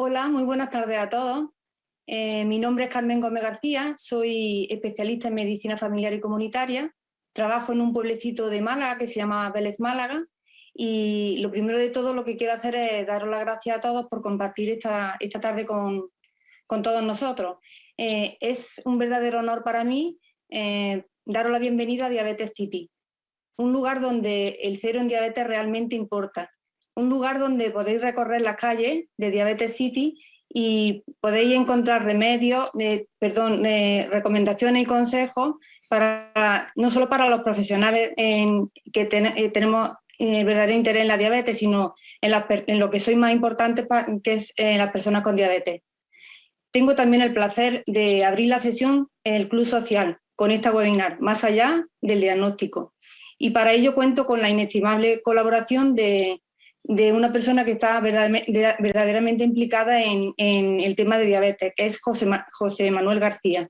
Hola, muy buenas tardes a todos. Mi nombre es Carmen Gómez García, soy especialista en medicina familiar y comunitaria. Trabajo en un pueblecito de Málaga que se llama Vélez Málaga y lo primero de todo lo que quiero hacer es daros las gracias a todos por compartir esta tarde con todos nosotros. Es un verdadero honor para mí daros la bienvenida a Diabetes City, un lugar donde el cero en diabetes realmente importa. Un lugar donde podéis recorrer las calles de Diabetes City y podéis encontrar remedios, recomendaciones y consejos no solo para los profesionales que tenemos verdadero interés en la diabetes, sino en lo que soy más importante, que es las personas con diabetes. Tengo también el placer de abrir la sesión en el Club Social con esta webinar, Más allá del diagnóstico. Y para ello cuento con la inestimable colaboración de una persona que está verdaderamente implicada en el tema de diabetes, que es José Manuel García.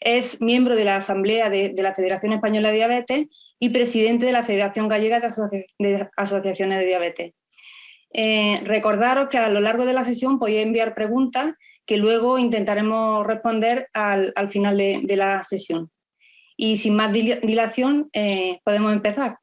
Es miembro de la Asamblea de la Federación Española de Diabetes y presidente de la Federación Gallega de Asociaciones de Diabetes. Recordaros que a lo largo de la sesión podéis enviar preguntas que luego intentaremos responder al final de la sesión. Y sin más dilación, podemos empezar.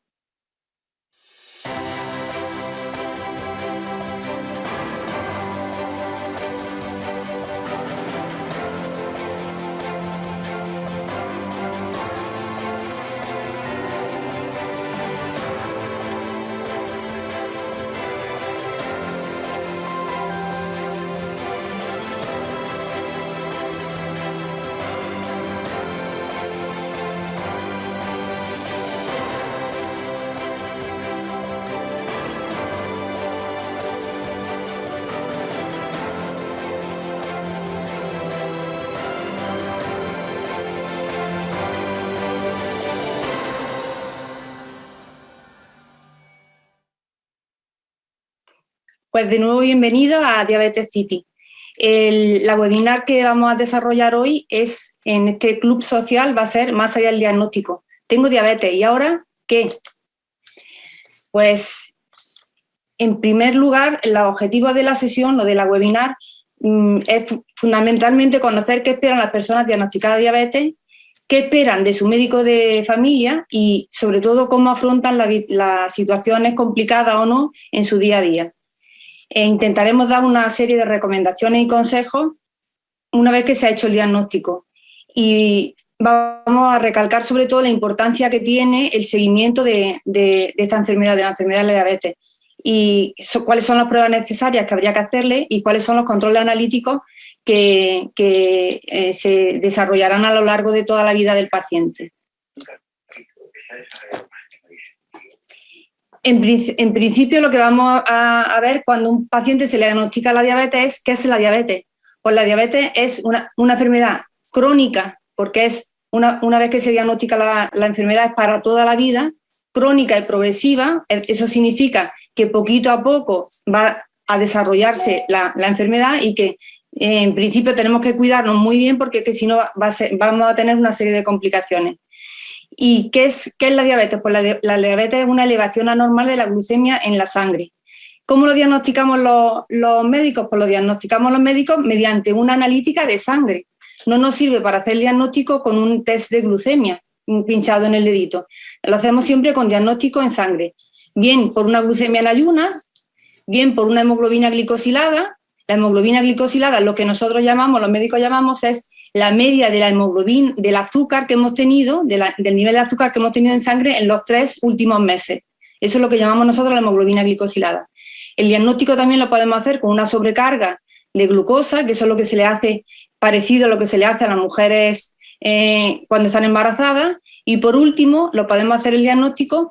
Pues de nuevo bienvenido a Diabetes City. La webinar que vamos a desarrollar hoy es en este club social, va a ser Más allá del diagnóstico. Tengo diabetes, ¿y ahora qué? Pues en primer lugar, el objetivo de la sesión o de la webinar es fundamentalmente conocer qué esperan las personas diagnosticadas de diabetes, qué esperan de su médico de familia y sobre todo cómo afrontan las situaciones complicadas o no en su día a día. Intentaremos dar una serie de recomendaciones y consejos una vez que se ha hecho el diagnóstico. Y vamos a recalcar sobre todo la importancia que tiene el seguimiento de esta enfermedad, de la enfermedad de la diabetes. Y cuáles son las pruebas necesarias que habría que hacerle y cuáles son los controles analíticos que se desarrollarán a lo largo de toda la vida del paciente. En principio, lo que vamos a ver cuando a un paciente se le diagnostica la diabetes es ¿qué es la diabetes? Pues la diabetes es una enfermedad crónica, porque es una vez que se diagnostica la enfermedad es para toda la vida, crónica y progresiva. Eso significa que poquito a poco va a desarrollarse la enfermedad y que en principio tenemos que cuidarnos muy bien porque si no vamos a tener una serie de complicaciones. ¿Y qué es la diabetes? Pues la diabetes es una elevación anormal de la glucemia en la sangre. ¿Cómo lo diagnosticamos los médicos? Pues lo diagnosticamos los médicos mediante una analítica de sangre. No nos sirve para hacer el diagnóstico con un test de glucemia pinchado en el dedito. Lo hacemos siempre con diagnóstico en sangre. Bien por una glucemia en ayunas, bien por una hemoglobina glicosilada. La hemoglobina glicosilada, lo que nosotros los médicos llamamos, es la media de la hemoglobina, del azúcar que hemos tenido, del nivel de azúcar que hemos tenido en sangre en los 3 últimos meses. Eso es lo que llamamos nosotros la hemoglobina glicosilada. El diagnóstico también lo podemos hacer con una sobrecarga de glucosa, que eso es lo que se le hace, parecido a lo que se le hace a las mujeres cuando están embarazadas. Y por último, lo podemos hacer el diagnóstico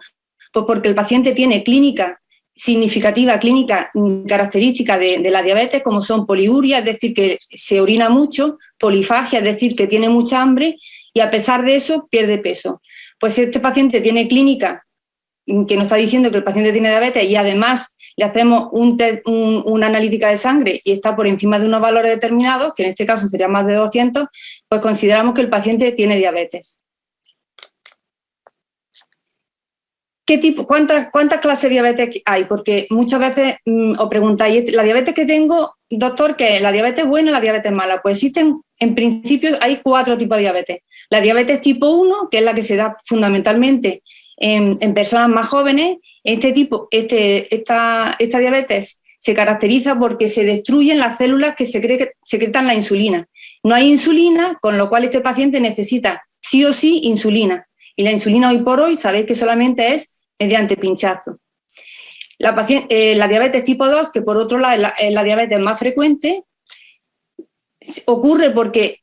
pues porque el paciente tiene clínica significativa, clínica característica de la diabetes, como son poliuria, es decir, que se orina mucho, polifagia, es decir, que tiene mucha hambre y a pesar de eso pierde peso. Pues este paciente tiene clínica que nos está diciendo que el paciente tiene diabetes y además le hacemos una analítica de sangre y está por encima de unos valores determinados, que en este caso sería más de 200, pues consideramos que el paciente tiene diabetes. ¿Cuántas clases de diabetes hay? Porque muchas veces os preguntáis, ¿la diabetes que tengo, doctor, qué es? ¿La diabetes buena o la diabetes mala? Pues existen, en principio, hay 4 tipos de diabetes. La diabetes tipo 1, que es la que se da fundamentalmente en personas más jóvenes. Esta diabetes se caracteriza porque se destruyen las células que secretan la insulina. No hay insulina, con lo cual este paciente necesita sí o sí insulina. Y la insulina hoy por hoy sabéis que solamente es mediante pinchazo. La diabetes tipo 2, que por otro lado es la diabetes más frecuente, ocurre porque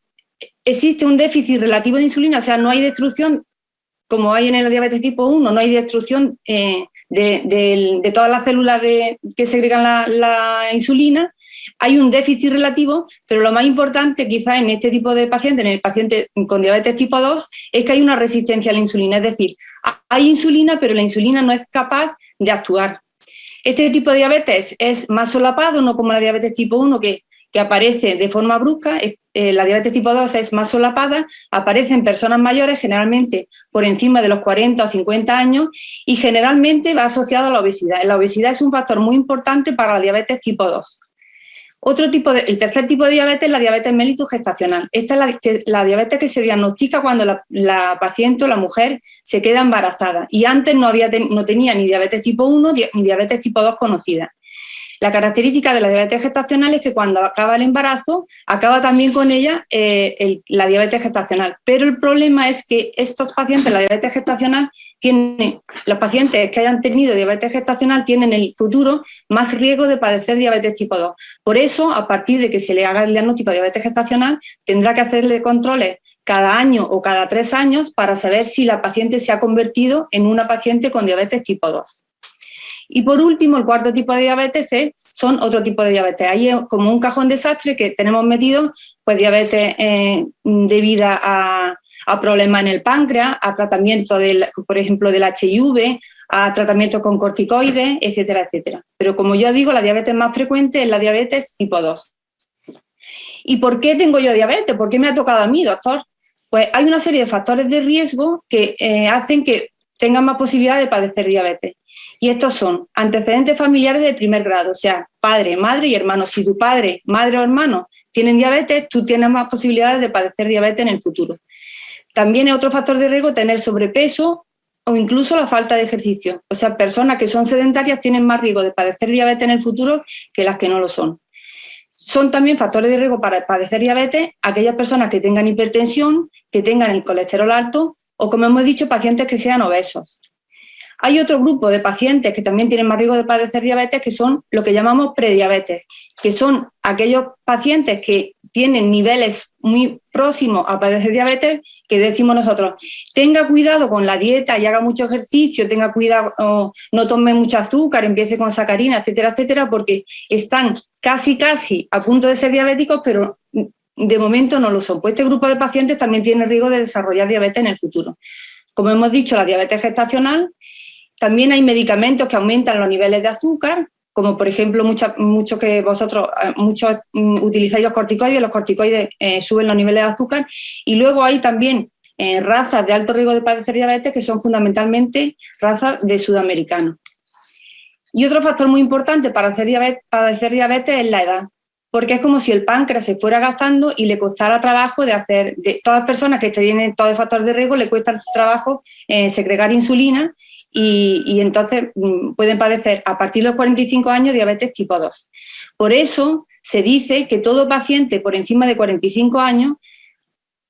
existe un déficit relativo de insulina, o sea, no hay destrucción, como hay en la diabetes tipo 1, no hay destrucción de todas las células que segregan la insulina. Hay un déficit relativo, pero lo más importante quizás en este tipo de pacientes, en el paciente con diabetes tipo 2, es que hay una resistencia a la insulina. Es decir, hay insulina, pero la insulina no es capaz de actuar. Este tipo de diabetes es más solapado, no como la diabetes tipo 1 que aparece de forma brusca. La diabetes tipo 2 es más solapada, aparece en personas mayores, generalmente por encima de los 40 o 50 años, y generalmente va asociado a la obesidad. La obesidad es un factor muy importante para la diabetes tipo 2. El tercer tipo de diabetes es la diabetes mellitus gestacional. Esta es la diabetes que se diagnostica cuando la paciente o la mujer se queda embarazada, y antes no tenía ni diabetes tipo 1 ni diabetes tipo 2 conocida. La característica de la diabetes gestacional es que cuando acaba el embarazo, acaba también con ella la diabetes gestacional. Pero el problema es que estos pacientes, la diabetes gestacional, los pacientes que hayan tenido diabetes gestacional tienen en el futuro más riesgo de padecer diabetes tipo 2. Por eso, a partir de que se le haga el diagnóstico de diabetes gestacional, tendrá que hacerle controles cada año o cada 3 años para saber si la paciente se ha convertido en una paciente con diabetes tipo 2. Y por último, el cuarto tipo de diabetes son otro tipo de diabetes. Ahí es como un cajón desastre que tenemos metido, pues diabetes debida a problemas en el páncreas, a tratamiento, por ejemplo, del HIV, a tratamiento con corticoides, etcétera, etcétera. Pero como yo digo, la diabetes más frecuente es la diabetes tipo 2. ¿Y por qué tengo yo diabetes? ¿Por qué me ha tocado a mí, doctor? Pues hay una serie de factores de riesgo que hacen que tengan más posibilidad de padecer diabetes. Y estos son antecedentes familiares de primer grado, o sea, padre, madre y hermano. Si tu padre, madre o hermano tienen diabetes, tú tienes más posibilidades de padecer diabetes en el futuro. También es otro factor de riesgo tener sobrepeso o incluso la falta de ejercicio. O sea, personas que son sedentarias tienen más riesgo de padecer diabetes en el futuro que las que no lo son. Son también factores de riesgo para padecer diabetes aquellas personas que tengan hipertensión, que tengan el colesterol alto o, como hemos dicho, pacientes que sean obesos. Hay otro grupo de pacientes que también tienen más riesgo de padecer diabetes, que son lo que llamamos prediabetes, que son aquellos pacientes que tienen niveles muy próximos a padecer diabetes, que decimos nosotros, tenga cuidado con la dieta y haga mucho ejercicio, tenga cuidado, no tome mucho azúcar, empiece con sacarina, etcétera, etcétera, porque están casi a punto de ser diabéticos, pero de momento no lo son. Pues este grupo de pacientes también tiene riesgo de desarrollar diabetes en el futuro. Como hemos dicho, la diabetes gestacional. También hay medicamentos que aumentan los niveles de azúcar, como por ejemplo muchos utilizáis los corticoides suben los niveles de azúcar, y luego hay también razas de alto riesgo de padecer diabetes que son fundamentalmente razas de sudamericanos. Y otro factor muy importante para padecer diabetes es la edad, porque es como si el páncreas se fuera gastando y le costara trabajo de todas las personas que tienen todo el factor de riesgo, le cuesta trabajo segregar insulina. Y entonces pueden padecer a partir de los 45 años diabetes tipo 2. Por eso se dice que todo paciente por encima de 45 años,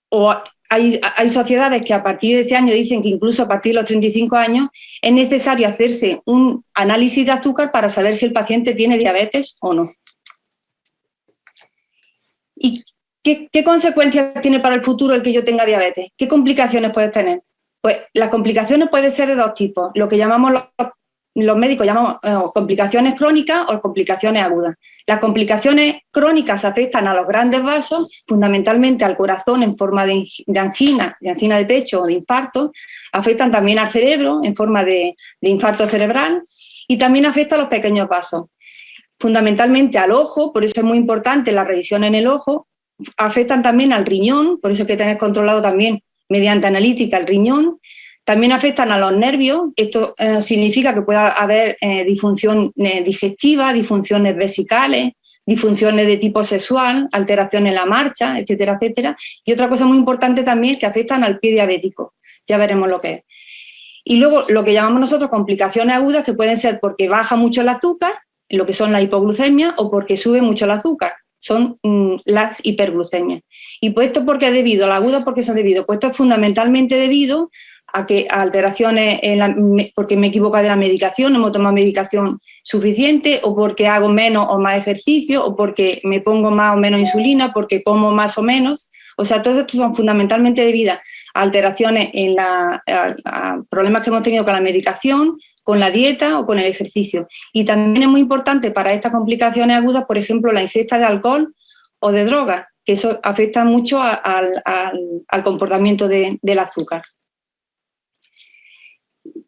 o hay sociedades que a partir de ese año dicen que incluso a partir de los 35 años es necesario hacerse un análisis de azúcar para saber si el paciente tiene diabetes o no. ¿Y qué consecuencias tiene para el futuro el que yo tenga diabetes? ¿Qué complicaciones puedes tener? Pues las complicaciones pueden ser de dos tipos, lo que llamamos los médicos llamamos complicaciones crónicas o complicaciones agudas. Las complicaciones crónicas afectan a los grandes vasos, fundamentalmente al corazón en forma de angina de pecho o de infarto, afectan también al cerebro en forma de infarto cerebral, y también afecta a los pequeños vasos, fundamentalmente al ojo, por eso es muy importante la revisión en el ojo, afectan también al riñón, por eso hay que tener controlado también mediante analítica el riñón, También afectan a los nervios. Esto significa que puede haber disfunción digestiva, disfunciones vesicales, disfunciones de tipo sexual, alteraciones en la marcha, etcétera, etcétera. Y otra cosa muy importante también es que afectan al pie diabético. Ya veremos lo que es. Y luego lo que llamamos nosotros complicaciones agudas, que pueden ser porque baja mucho el azúcar, lo que son la hipoglucemia, o porque sube mucho el azúcar, son las hiperglucemias. Y pues esto porque es debido, la aguda porque son debido, pues esto es fundamentalmente debido a alteraciones, porque me equivoco de la medicación, no me tomo medicación suficiente, o porque hago menos o más ejercicio, o porque me pongo más o menos insulina, porque como más o menos. O sea, todos estos son fundamentalmente debidas a alteraciones a problemas que hemos tenido con la medicación, con la dieta o con el ejercicio. Y también es muy importante para estas complicaciones agudas, por ejemplo, la ingesta de alcohol o de drogas, que eso afecta mucho al comportamiento del azúcar.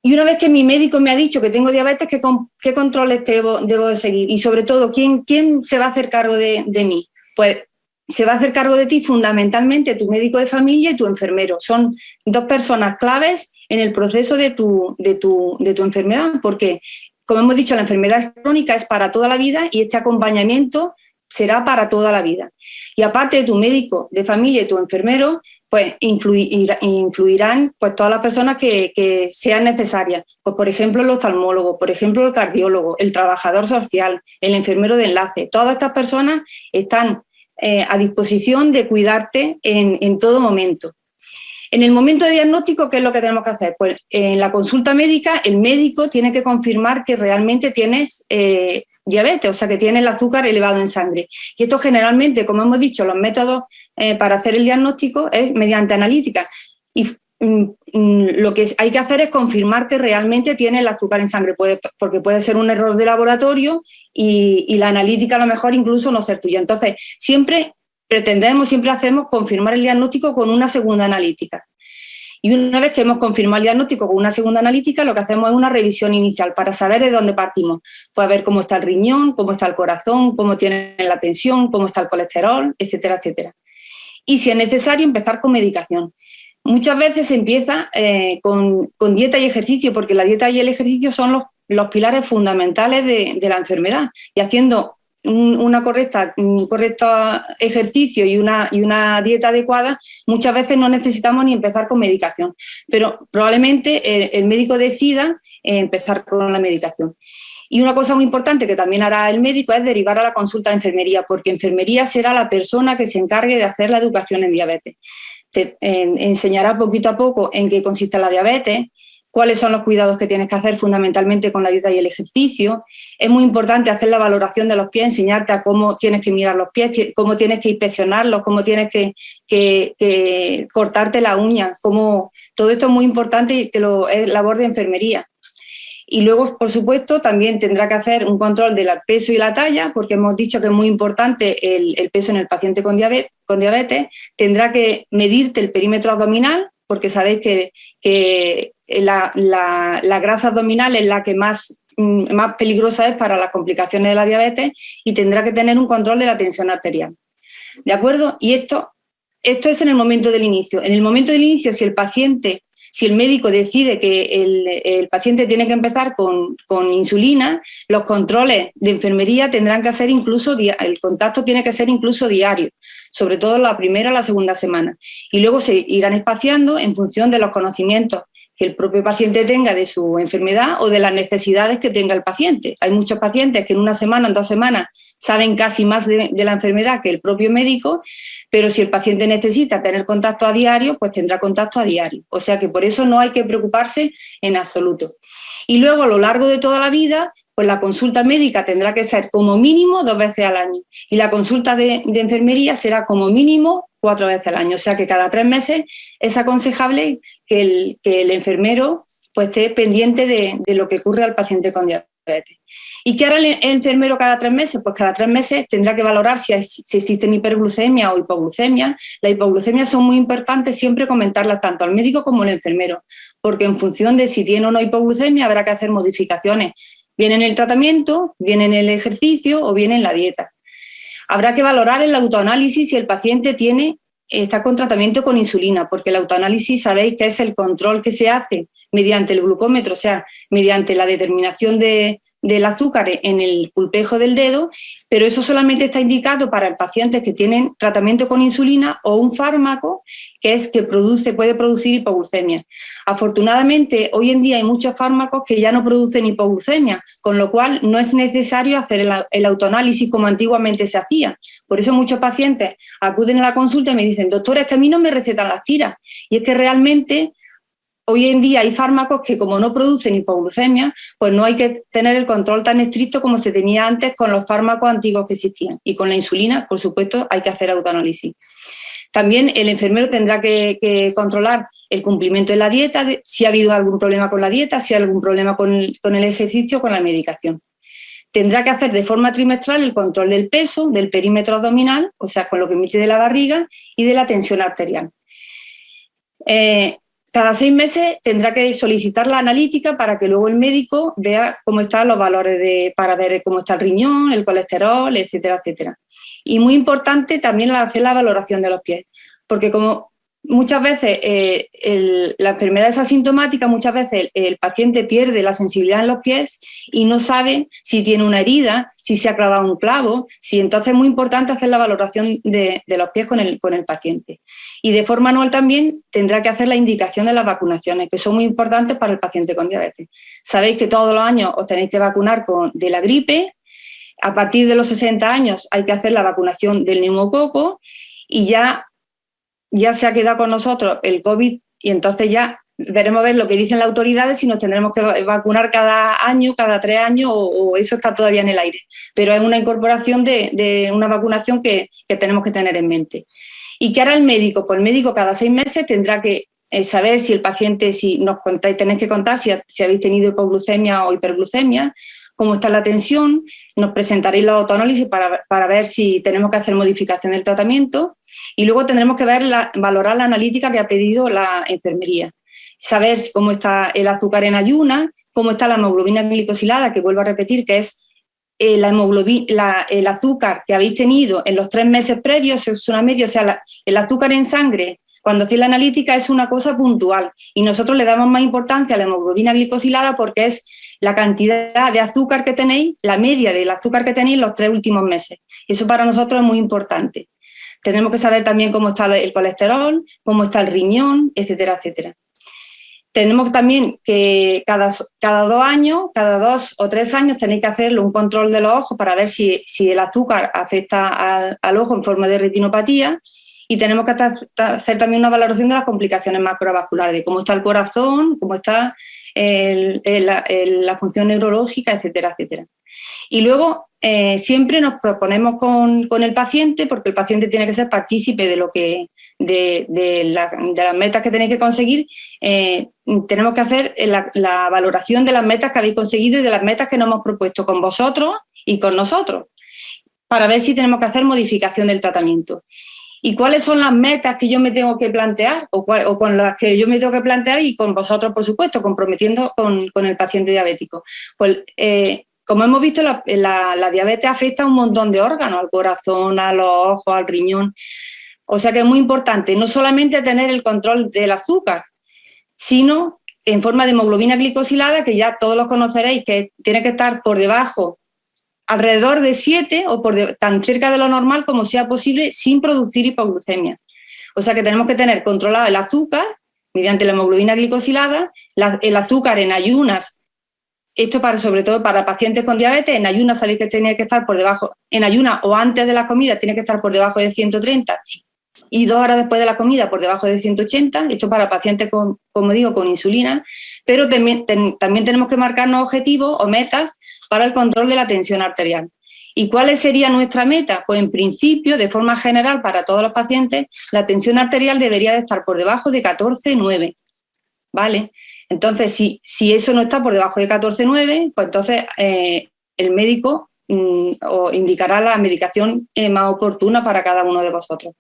Y una vez que mi médico me ha dicho que tengo diabetes, ¿qué controles debo de seguir? Y sobre todo, ¿quién se va a hacer cargo de mí? Pues se va a hacer cargo de ti fundamentalmente tu médico de familia y tu enfermero. Son dos personas claves en el proceso de tu enfermedad, porque, como hemos dicho, la enfermedad crónica es para toda la vida y este acompañamiento será para toda la vida. Y aparte de tu médico de familia y tu enfermero, pues influirán pues todas las personas que sean necesarias. Pues, por ejemplo, el oftalmólogo, por ejemplo, el cardiólogo, el trabajador social, el enfermero de enlace. Todas estas personas están a disposición de cuidarte en todo momento. En el momento de diagnóstico, ¿qué es lo que tenemos que hacer? Pues en la consulta médica, el médico tiene que confirmar que realmente tienes diabetes, o sea, que tienes el azúcar elevado en sangre. Y esto generalmente, como hemos dicho, los métodos para hacer el diagnóstico es mediante analítica. Y lo que hay que hacer es confirmar que realmente tiene el azúcar en sangre, porque puede ser un error de laboratorio y la analítica a lo mejor incluso no ser tuya. Entonces, siempre hacemos confirmar el diagnóstico con una segunda analítica. Y una vez que hemos confirmado el diagnóstico con una segunda analítica, lo que hacemos es una revisión inicial para saber de dónde partimos. Pues a ver cómo está el riñón, cómo está el corazón, cómo tiene la tensión, cómo está el colesterol, etcétera, etcétera. Y si es necesario, empezar con medicación. Muchas veces se empieza con dieta y ejercicio, porque la dieta y el ejercicio son los pilares fundamentales de la enfermedad. Y haciendo un correcto ejercicio y una dieta adecuada, muchas veces no necesitamos ni empezar con medicación. Pero probablemente el médico decida empezar con la medicación. Y una cosa muy importante que también hará el médico es derivar a la consulta de enfermería, porque enfermería será la persona que se encargue de hacer la educación en diabetes. Te enseñará poquito a poco en qué consiste la diabetes, cuáles son los cuidados que tienes que hacer fundamentalmente con la dieta y el ejercicio. Es muy importante hacer la valoración de los pies, enseñarte a cómo tienes que mirar los pies, cómo tienes que inspeccionarlos, cómo tienes que cortarte la uña. Todo esto es muy importante y es labor de enfermería. Y luego, por supuesto, también tendrá que hacer un control del peso y la talla, porque hemos dicho que es muy importante el peso en el paciente con diabetes. Tendrá que medirte el perímetro abdominal, porque sabéis que la grasa abdominal es la que más peligrosa es para las complicaciones de la diabetes, y tendrá que tener un control de la tensión arterial. ¿De acuerdo? Y esto es en el momento del inicio. En el momento del inicio, si el médico decide que el paciente tiene que empezar con insulina, los controles de enfermería tendrán que ser el contacto tiene que ser incluso diario, sobre todo la primera o la segunda semana. Y luego se irán espaciando en función de los conocimientos que el propio paciente tenga de su enfermedad o de las necesidades que tenga el paciente. Hay muchos pacientes que en una semana, en 2 semanas, saben casi más de la enfermedad que el propio médico, pero si el paciente necesita tener contacto a diario, pues tendrá contacto a diario. O sea que por eso no hay que preocuparse en absoluto. Y luego, a lo largo de toda la vida, pues la consulta médica tendrá que ser como mínimo 2 veces al año. Y la consulta de enfermería será como mínimo 4 veces al año. O sea que cada 3 meses es aconsejable que el enfermero pues esté pendiente de lo que ocurre al paciente con diabetes. ¿Y qué hará el enfermero cada 3 meses? Pues cada 3 meses tendrá que valorar si existen hiperglucemia o hipoglucemia. Las hipoglucemias son muy importantes siempre comentarlas tanto al médico como al enfermero, porque en función de si tiene o no hipoglucemia habrá que hacer modificaciones, bien en el tratamiento, bien en el ejercicio o bien en la dieta. Habrá que valorar el autoanálisis si el paciente tiene está con tratamiento con insulina, porque el autoanálisis sabéis que es el control que se hace mediante el glucómetro, o sea, mediante la determinación del azúcar en el pulpejo del dedo, pero eso solamente está indicado para pacientes que tienen tratamiento con insulina o un fármaco que puede producir hipoglucemia. Afortunadamente, hoy en día hay muchos fármacos que ya no producen hipoglucemia, con lo cual no es necesario hacer el autoanálisis como antiguamente se hacía. Por eso muchos pacientes acuden a la consulta y me dicen, doctor, es que a mí no me recetan las tiras. Y es que realmente hoy en día hay fármacos que, como no producen hipoglucemia, pues no hay que tener el control tan estricto como se tenía antes con los fármacos antiguos que existían. Y con la insulina, por supuesto, hay que hacer autoanálisis. También el enfermero tendrá que controlar el cumplimiento de la dieta, si ha habido algún problema con la dieta, si hay algún problema con el ejercicio o con la medicación. Tendrá que hacer de forma trimestral el control del peso, del perímetro abdominal, o sea, con lo que emite de la barriga, y de la tensión arterial. Cada 6 meses tendrá que solicitar la analítica para que luego el médico vea cómo están los valores para ver cómo está el riñón, el colesterol, etcétera, etcétera. Y muy importante también hacer la valoración de los pies, porque como muchas veces la enfermedad es asintomática, muchas veces el paciente pierde la sensibilidad en los pies y no sabe si tiene una herida, si se ha clavado un clavo, entonces es muy importante hacer la valoración de los pies con el paciente. Y de forma anual también tendrá que hacer la indicación de las vacunaciones, que son muy importantes para el paciente con diabetes. Sabéis que todos los años os tenéis que vacunar de la gripe. A partir de los 60 años hay que hacer la vacunación del neumococo y ya se ha quedado con nosotros el COVID y entonces ya veremos a ver lo que dicen las autoridades si nos tendremos que vacunar cada año, cada 3 años o eso está todavía en el aire. Pero es una incorporación de una vacunación que tenemos que tener en mente. ¿Y qué hará el médico? Pues el médico cada 6 meses tendrá que saber si el paciente, si nos contáis, tenéis que contar si habéis tenido hipoglucemia o hiperglucemia, cómo está la tensión, nos presentaréis los autoanálisis para ver si tenemos que hacer modificación del tratamiento y luego tendremos que valorar la analítica que ha pedido la enfermería, saber cómo está el azúcar en ayunas, cómo está la hemoglobina glicosilada, que vuelvo a repetir que es el azúcar que habéis tenido en los 3 meses previos, es una media, o sea, el azúcar en sangre. Cuando hacéis la analítica es una cosa puntual y nosotros le damos más importancia a la hemoglobina glicosilada porque es la cantidad de azúcar que tenéis, la media del azúcar que tenéis los 3 últimos meses. Eso para nosotros es muy importante. Tenemos que saber también cómo está el colesterol, cómo está el riñón, etcétera, etcétera. Tenemos también que cada 2 o 3 años tenéis que hacerle un control de los ojos para ver si el azúcar afecta al ojo en forma de retinopatía. Y tenemos que hacer también una valoración de las complicaciones macrovasculares, de cómo está el corazón, cómo está la función neurológica, etcétera, etcétera. Y luego siempre nos proponemos con el paciente, porque el paciente tiene que ser partícipe de las metas que tenéis que conseguir. Tenemos que hacer la valoración de las metas que habéis conseguido y de las metas que nos hemos propuesto con vosotros y con nosotros, para ver si tenemos que hacer modificación del tratamiento. ¿Y cuáles son las metas que yo me tengo que plantear o con las que yo me tengo que plantear y con vosotros, por supuesto, comprometiendo con el paciente diabético? Pues, como hemos visto, la diabetes afecta a un montón de órganos, al corazón, a los ojos, al riñón. O sea que es muy importante no solamente tener el control del azúcar, sino en forma de hemoglobina glicosilada, que ya todos los conoceréis, que tiene que estar por debajo, alrededor de 7 o tan cerca de lo normal como sea posible sin producir hipoglucemia. O sea que tenemos que tener controlado el azúcar mediante la hemoglobina glicosilada, el azúcar en ayunas, esto sobre todo para pacientes con diabetes, en ayunas sabéis que tiene que estar por debajo, en ayunas o antes de la comida tiene que estar por debajo de 130 y 2 horas después de la comida por debajo de 180, esto para pacientes como digo, con insulina, pero también tenemos que marcarnos objetivos o metas para el control de la tensión arterial. ¿Y cuál sería nuestra meta? Pues en principio, de forma general, para todos los pacientes, la tensión arterial debería de estar por debajo de 14,9, ¿vale? Entonces, si eso no está por debajo de 14,9, pues entonces el médico os indicará la medicación más oportuna para cada uno de vosotros.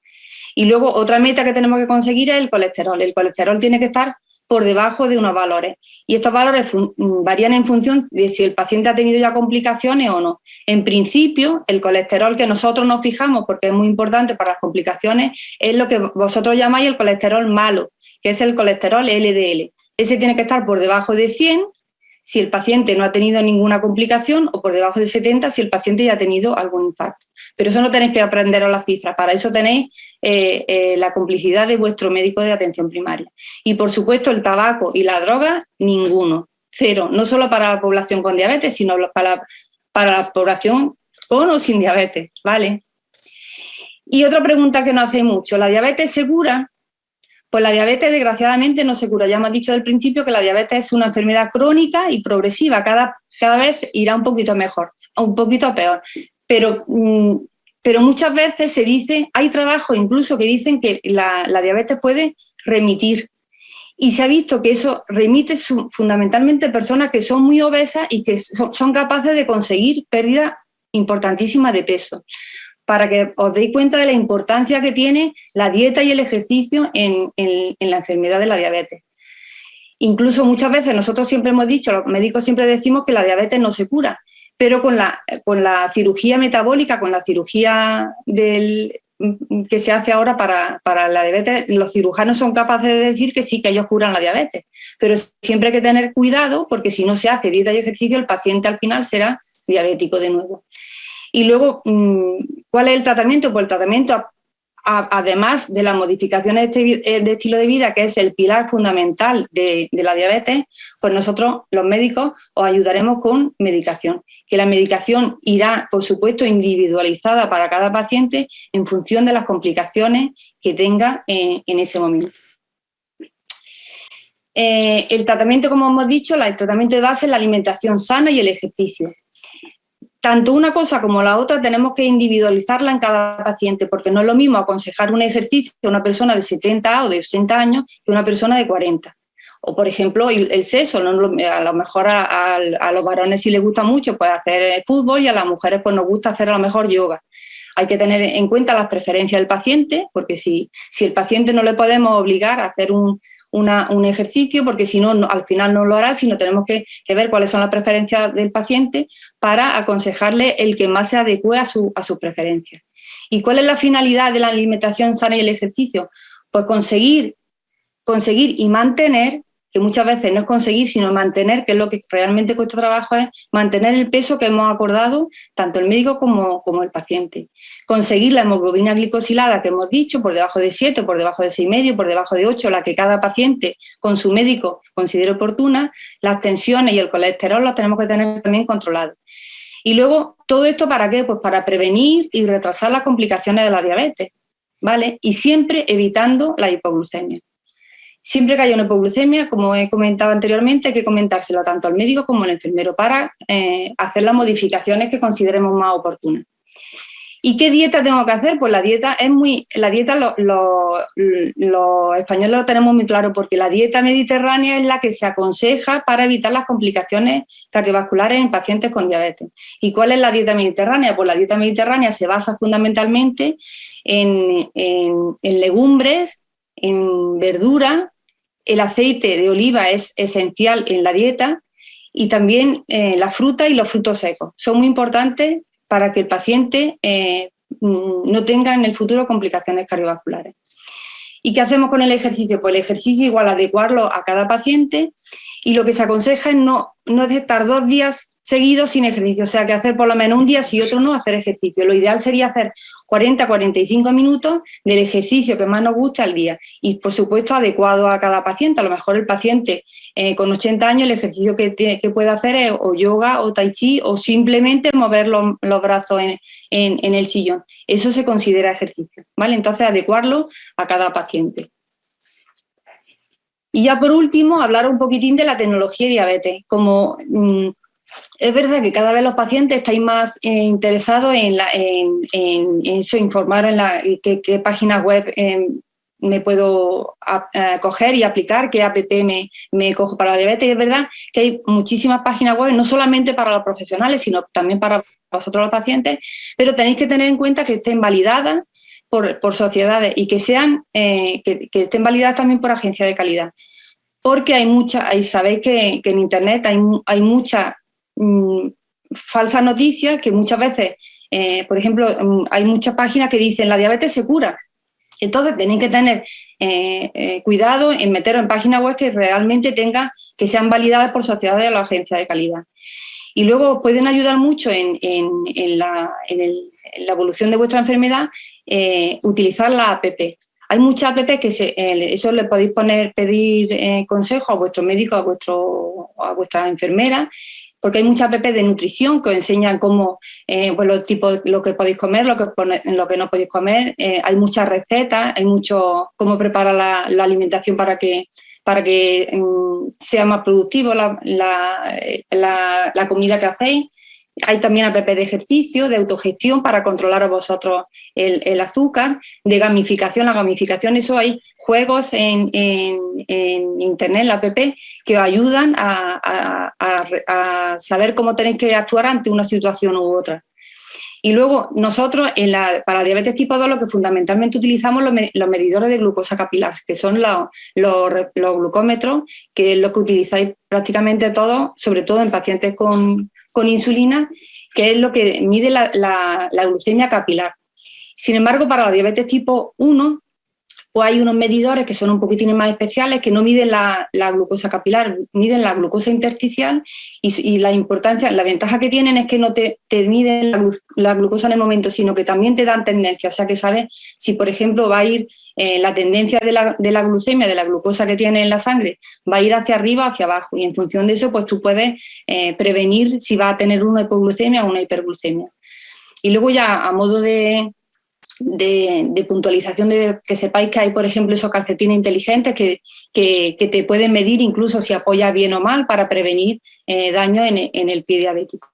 Y luego otra meta que tenemos que conseguir es el colesterol. El colesterol tiene que estar por debajo de unos valores. Y estos valores varían en función de si el paciente ha tenido ya complicaciones o no. En principio, el colesterol que nosotros nos fijamos, porque es muy importante para las complicaciones, es lo que vosotros llamáis el colesterol malo, que es el colesterol LDL. Ese tiene que estar por debajo de 100 si el paciente no ha tenido ninguna complicación, o por debajo de 70 si el paciente ya ha tenido algún infarto. Pero eso no tenéis que aprenderos las cifras, para eso tenéis la complicidad de vuestro médico de atención primaria. Y por supuesto el tabaco y la droga, ninguno, cero, no solo para la población con diabetes, sino para la población con o sin diabetes, ¿vale? Y otra pregunta que nos hace mucho, ¿la diabetes se cura? Pues la diabetes, desgraciadamente, no se cura. Ya hemos dicho al principio que la diabetes es una enfermedad crónica y progresiva. Cada vez irá un poquito mejor, un poquito peor. Pero muchas veces se dice, hay trabajos incluso que dicen que la diabetes puede remitir. Y se ha visto que eso remite fundamentalmente a personas que son muy obesas y que son capaces de conseguir pérdida importantísima de peso, para que os deis cuenta de la importancia que tiene la dieta y el ejercicio en la enfermedad de la diabetes. Incluso muchas veces nosotros siempre hemos dicho, los médicos siempre decimos que la diabetes no se cura, pero con la cirugía metabólica, con la cirugía que se hace ahora para la diabetes, los cirujanos son capaces de decir que sí, que ellos curan la diabetes, pero siempre hay que tener cuidado porque si no se hace dieta y ejercicio, el paciente al final será diabético de nuevo. Y luego, ¿cuál es el tratamiento? Pues el tratamiento, además de las modificaciones de estilo de vida, que es el pilar fundamental de la diabetes, pues nosotros, los médicos, os ayudaremos con medicación. Que la medicación irá, por supuesto, individualizada para cada paciente en función de las complicaciones que tenga en ese momento. El tratamiento, como hemos dicho, el tratamiento de base es la alimentación sana y el ejercicio. Tanto una cosa como la otra tenemos que individualizarla en cada paciente, porque no es lo mismo aconsejar un ejercicio a una persona de 70 o de 80 años que una persona de 40. O, por ejemplo, el sexo, ¿no? A lo mejor a los varones sí les gusta mucho pues, hacer fútbol y a las mujeres pues, nos gusta hacer a lo mejor yoga. Hay que tener en cuenta las preferencias del paciente, porque si el paciente no le podemos obligar a hacer un ejercicio, porque si no, al final no lo hará, sino tenemos que ver cuáles son las preferencias del paciente para aconsejarle el que más se adecue a sus preferencias. ¿Y cuál es la finalidad de la alimentación sana y el ejercicio? Pues conseguir y mantener, que muchas veces no es conseguir, sino mantener, que es lo que realmente cuesta trabajo, es mantener el peso que hemos acordado tanto el médico como el paciente. Conseguir la hemoglobina glicosilada que hemos dicho, por debajo de 7, por debajo de 6,5, por debajo de 8, la que cada paciente con su médico considere oportuna. Las tensiones y el colesterol las tenemos que tener también controlados. Y luego, ¿todo esto para qué? Pues para prevenir y retrasar las complicaciones de la diabetes, ¿vale? Y siempre evitando la hipoglucemia. Siempre que haya una hipoglucemia, como he comentado anteriormente, hay que comentárselo tanto al médico como al enfermero para hacer las modificaciones que consideremos más oportunas. ¿Y qué dieta tengo que hacer? Pues la dieta los españoles lo tenemos muy claro, porque la dieta mediterránea es la que se aconseja para evitar las complicaciones cardiovasculares en pacientes con diabetes. ¿Y cuál es la dieta mediterránea? Pues la dieta mediterránea se basa fundamentalmente en legumbres, en verdura. El aceite de oliva es esencial en la dieta y también la fruta y los frutos secos. Son muy importantes para que el paciente no tenga en el futuro complicaciones cardiovasculares. ¿Y qué hacemos con el ejercicio? Pues el ejercicio igual adecuarlo a cada paciente, y lo que se aconseja es no estar 2 días seguidos sin ejercicio, o sea que hacer por lo menos un día sí y otro no hacer ejercicio. Lo ideal sería hacer 40-45 minutos del ejercicio que más nos guste al día y por supuesto adecuado a cada paciente. A lo mejor el paciente con 80 años el ejercicio que puede hacer es o yoga o tai chi o simplemente mover los brazos en el sillón. Eso se considera ejercicio, ¿vale? Entonces adecuarlo a cada paciente. Y ya por último hablar un poquitín de la tecnología de diabetes. Como es verdad que cada vez los pacientes estáis más interesados en eso, informar en qué páginas web me puedo coger y aplicar, qué app me cojo para la diabetes. Y es verdad que hay muchísimas páginas web, no solamente para los profesionales, sino también para vosotros los pacientes, pero tenéis que tener en cuenta que estén validadas por sociedades y que estén validadas también por agencias de calidad. porque sabéis que en Internet hay muchas falsas noticias que muchas veces, por ejemplo, hay muchas páginas que dicen la diabetes se cura. Entonces tenéis que tener cuidado en meteros en páginas web que realmente que sean validadas por sociedades de la agencia de calidad. Y luego pueden ayudar mucho en la evolución de vuestra enfermedad utilizar la app. Hay muchas apps que eso le podéis pedir consejo a vuestro médico, a vuestra enfermera, porque hay muchas apps de nutrición que os enseñan cómo, pues lo que podéis comer, lo que no podéis comer. Hay muchas recetas, hay cómo preparar la alimentación para que sea más productivo la comida que hacéis. Hay también app de ejercicio, de autogestión para controlar a vosotros el azúcar, de gamificación. La gamificación, eso hay juegos en internet, en la app, que os ayudan a saber cómo tenéis que actuar ante una situación u otra. Y luego nosotros para diabetes tipo 2 lo que fundamentalmente utilizamos los medidores de glucosa capilar, que son los glucómetros, que es lo que utilizáis prácticamente todos, sobre todo en pacientes con insulina, que es lo que mide la glucemia capilar. Sin embargo, para la diabetes tipo 1, pues hay unos medidores que son un poquitín más especiales, que no miden la glucosa capilar, miden la glucosa intersticial, y la ventaja que tienen es que no te miden la glucosa en el momento, sino que también te dan tendencia, o sea que sabes si, por ejemplo, va a ir la tendencia de la glucemia, de la glucosa que tiene en la sangre, va a ir hacia arriba o hacia abajo, y en función de eso pues tú puedes prevenir si va a tener una hipoglucemia o una hiperglucemia. Y luego ya a modo de puntualización, de que sepáis que hay, por ejemplo, esos calcetines inteligentes que te pueden medir incluso si apoya bien o mal para prevenir daño en el pie diabético.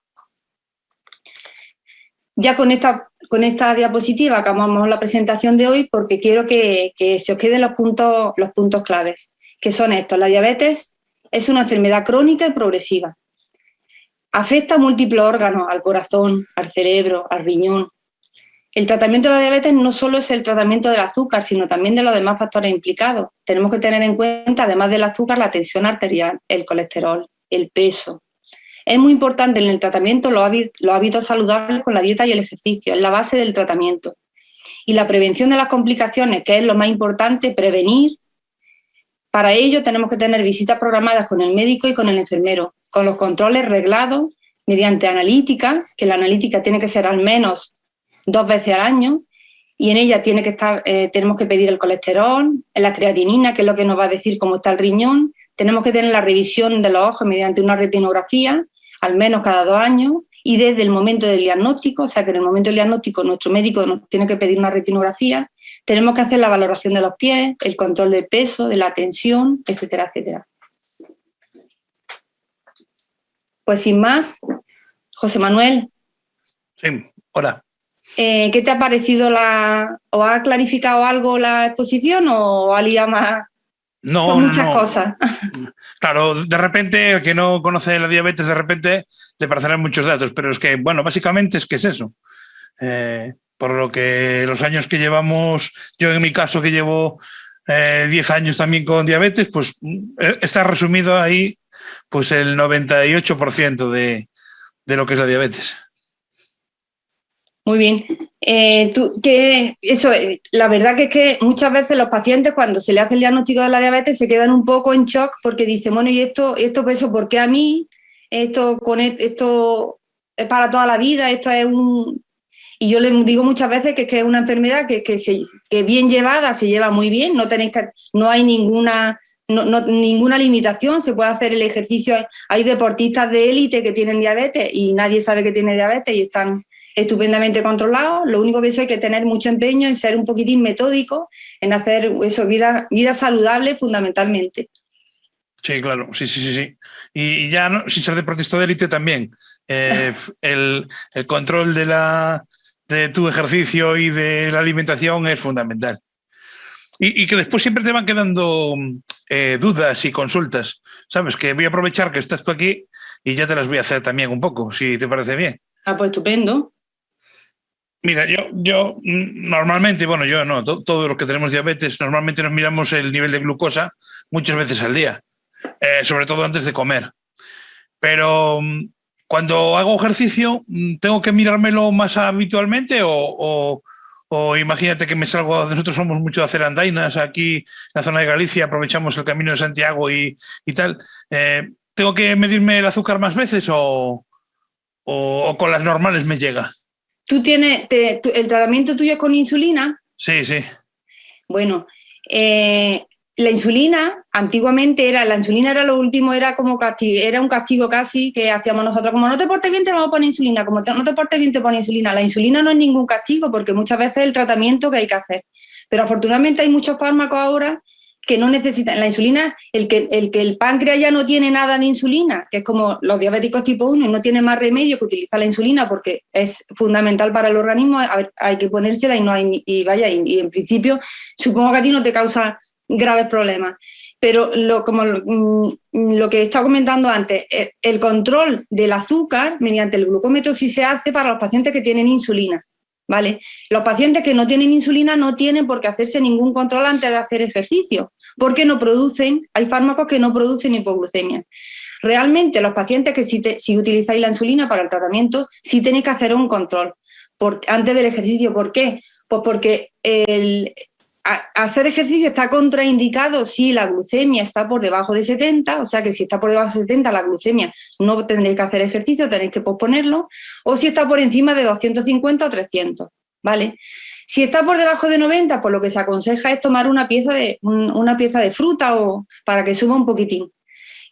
Ya con esta diapositiva acabamos la presentación de hoy, porque quiero que se os queden los puntos claves, que son estos. La diabetes es una enfermedad crónica y progresiva. Afecta a múltiples órganos, al corazón, al cerebro, al riñón. El tratamiento de la diabetes no solo es el tratamiento del azúcar, sino también de los demás factores implicados. Tenemos que tener en cuenta, además del azúcar, la tensión arterial, el colesterol, el peso. Es muy importante en el tratamiento los hábitos saludables con la dieta y el ejercicio, es la base del tratamiento. Y la prevención de las complicaciones, que es lo más importante, prevenir. Para ello tenemos que tener visitas programadas con el médico y con el enfermero, con los controles reglados mediante analítica, que la analítica tiene que ser al menos 2 veces al año, y en ella tenemos que pedir el colesterol, la creatinina, que es lo que nos va a decir cómo está el riñón. Tenemos que tener la revisión de los ojos mediante una retinografía, al menos cada 2 años, y desde el momento del diagnóstico, o sea que en el momento del diagnóstico nuestro médico nos tiene que pedir una retinografía. Tenemos que hacer la valoración de los pies, el control del peso, de la tensión, etcétera, etcétera. Pues sin más, José Manuel. Sí, hola. ¿Qué te ha parecido o ha clarificado algo la exposición o ha liado más? No, son muchas cosas. Claro, de repente, el que no conoce la diabetes, de repente le parecerán muchos datos, pero es que, bueno, básicamente es que es eso. Por lo que los años que llevamos, yo en mi caso que llevo 10 años también con diabetes, pues está resumido ahí pues el 98% de lo que es la diabetes. Muy bien. La verdad que es que muchas veces los pacientes, cuando se le hace el diagnóstico de la diabetes, se quedan un poco en shock porque dicen, bueno, ¿y esto pues eso, por qué a mí? Esto es para toda la vida, esto es un... Y yo les digo muchas veces que es una enfermedad que bien llevada se lleva muy bien, no hay ninguna limitación, se puede hacer el ejercicio. Hay deportistas de élite que tienen diabetes y nadie sabe que tiene diabetes y están estupendamente controlados. Lo único que eso hay que tener mucho empeño en ser un poquitín metódico, en hacer eso, vida saludable fundamentalmente. Sí, claro, sí. Y ya no, sin ser deportista de élite también, el control de tu ejercicio y de la alimentación es fundamental. Y que después siempre te van quedando dudas y consultas, ¿sabes? Que voy a aprovechar que estás tú aquí y ya te las voy a hacer también un poco, si te parece bien. Ah, pues estupendo. Mira, yo normalmente, bueno, yo no, todos los que tenemos diabetes, normalmente nos miramos el nivel de glucosa muchas veces al día. sobre todo antes de comer. Pero cuando hago ejercicio, ¿tengo que mirármelo más habitualmente o imagínate que me salgo? Nosotros somos mucho de hacer andainas aquí en la zona de Galicia, aprovechamos el Camino de Santiago y tal. ¿Tengo que medirme el azúcar más veces o con las normales me llega? ¿Tú tienes el tratamiento tuyo es con insulina? Sí, sí. Bueno, la insulina, antiguamente la insulina era lo último, era como castigo, era un castigo casi que hacíamos nosotros, como no te portes bien te vamos a poner insulina, como no te portes bien te pones insulina. La insulina no es ningún castigo porque muchas veces es el tratamiento que hay que hacer. Pero afortunadamente hay muchos fármacos ahora que no necesitan la insulina, el que el páncreas ya no tiene nada de insulina, que es como los diabéticos tipo 1 y no tiene más remedio que utilizar la insulina porque es fundamental para el organismo, hay que ponérsela y en principio supongo que a ti no te causa graves problemas. Pero lo que estaba comentando antes, el control del azúcar mediante el glucómetro sí se hace para los pacientes que tienen insulina, ¿vale? Los pacientes que no tienen insulina no tienen por qué hacerse ningún control antes de hacer ejercicio, porque no producen, hay fármacos que no producen hipoglucemia. Realmente los pacientes que si utilizáis la insulina para el tratamiento, sí tenéis que hacer un control antes del ejercicio. ¿Por qué? Pues porque hacer ejercicio está contraindicado si la glucemia está por debajo de 70, o sea que si está por debajo de 70 la glucemia no tendréis que hacer ejercicio, tenéis que posponerlo, o si está por encima de 250 o 300, ¿vale? Si está por debajo de 90, pues lo que se aconseja es tomar una pieza de fruta o para que suba un poquitín,